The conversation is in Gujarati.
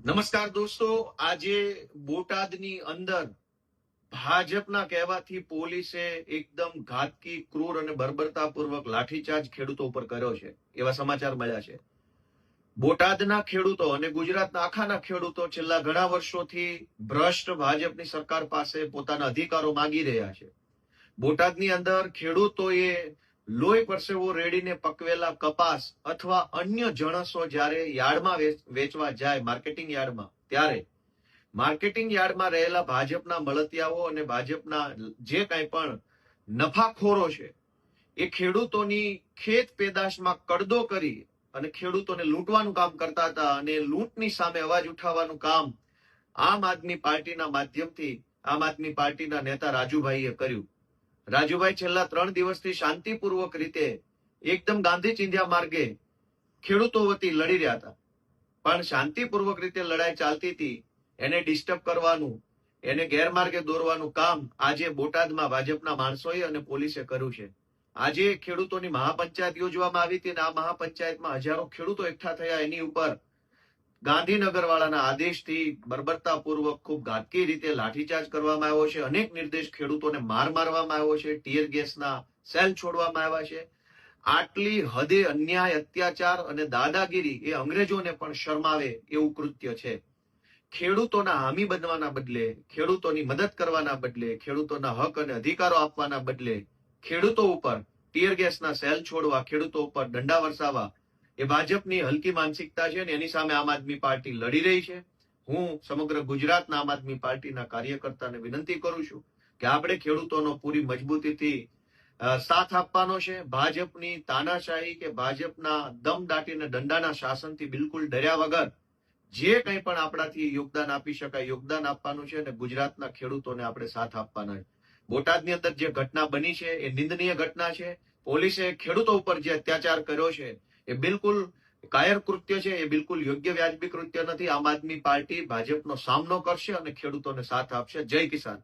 નમસ્કાર દોસ્તો, આજે બોટાદની અંદર ભાજપના કહેવાથી પોલીસે એકદમ ઘાતકી, ક્રૂર અને બર્બરતાપૂર્વક લાઠીચાર્જ ખેડૂતો ઉપર કર્યો છે, એવા સમાચાર મળ્યા છે. બોટાદના ખેડૂતો અને ગુજરાતના આખાના ખેડૂતો છેલ્લા ઘણા વર્ષોથી ભ્રષ્ટ ભાજપની સરકાર પાસે પોતાના અધિકારો માંગી રહ્યા છે. બોટાદની અંદર ખેડૂતોએ લોહી પરસેવો રેડીને પકવેલા કપાસ અથવા અન્ય જણસો જ્યારે યાર્ડમાં વેચવા જાય, માર્કેટિંગ યાર્ડમાં, ત્યારે માર્કેટિંગ યાર્ડમાં રહેલા ભાજપના મળતિયાઓ અને ભાજપના જે કાંઈ પણ નફાખોરો છે એ ખેડૂતોની ખેત પેદાશમાં કડદો કરી અને ખેડૂતોને લૂંટવાનું કામ કરતા હતા. અને લૂંટની સામે અવાજ ઉઠાવવાનું કામ આમ આદમી પાર્ટીના માધ્યમથી આમ આદમી પાર્ટીના નેતા રાજુભાઈએ કર્યું. રાજુભાઈ છેલ્લા 3 દિવસથી શાંતિપૂર્વક રીતે એકદમ ગાંધી ચિંધ્યા માર્ગે ખેડૂતો વતી લડી રહ્યા હતા, પણ શાંતિપૂર્વક રીતે લડાઈ ચાલતી હતી એને ડિસ્ટર્બ કરવાનું, એને ગેરમાર્ગે દોરવાનું કામ આજે બોટાદમાં ભાજપના માણસોએ અને પોલીસે કર્યું છે. આજે ખેડૂતોની મહાપંચાયત યોજવામાં આવી હતી અને આ મહાપંચાયતમાં હજારો ખેડૂતો એકઠા થયા. એની ઉપર ગાંધીનગર વાળાના આદેશથી બર્બરતાપૂર્વક ખૂબ ઘાતકી રીતે લાઠીચાર્જ કરવામાં આવ્યો છે. અનેક નિર્દેશ ખેડૂતોને મારવામાં આવ્યો છે. ટીયર ગેસના સેલ છોડવામાં આવ્યા છે. આટલી હદે અન્યાય, અત્યાચાર અને દાદાગીરી એ અંગ્રેજોને પણ શરમાવે એવું કૃત્ય છે. ખેડૂતોના હામી બનવાના બદલે, ખેડૂતોની મદદ કરવાના બદલે, ખેડૂતોના હક અને અધિકારો આપવાના બદલે ખેડૂતો ઉપર ટીયર ગેસના સેલ છોડવા, ખેડૂતો ઉપર દંડા વરસાવવા એ ભાજપની હલકી માનસિકતા છે અને એની સામે આમ આદમી પાર્ટી લડી રહી છે. હું સમગ્ર ગુજરાતના આમ આદમી પાર્ટીના કાર્યકર્તાને વિનંતી કરું છું કે આપણે ખેડૂતોનો પૂરી મજબૂતીથી સાથ આપવાનો છે. ભાજપની તાનાશાહી કે ભાજપના દમ દાટીને દંડાના શાસનથી બિલકુલ ડર્યા વગર જે કંઈ પણ આપણાથી યોગદાન આપી શકાય યોગદાન આપવાનું છે અને ગુજરાતના ખેડૂતોને આપણે સાથ આપવાના છે. બોટાદની અંદર જે ઘટના બની છે એ નિંદનીય ઘટના છે. પોલીસે ખેડૂતો ઉપર જે અત્યાચાર કર્યો છે એ બિલકુલ કાયર કૃત્ય છે, એ બિલકુલ યોગ્ય વ્યાજબી કૃત્ય નથી. આમ આદમી પાર્ટી ભાજપનો સામનો કરશે અને ખેડૂતોને સાથ આપશે. જય કિસાન.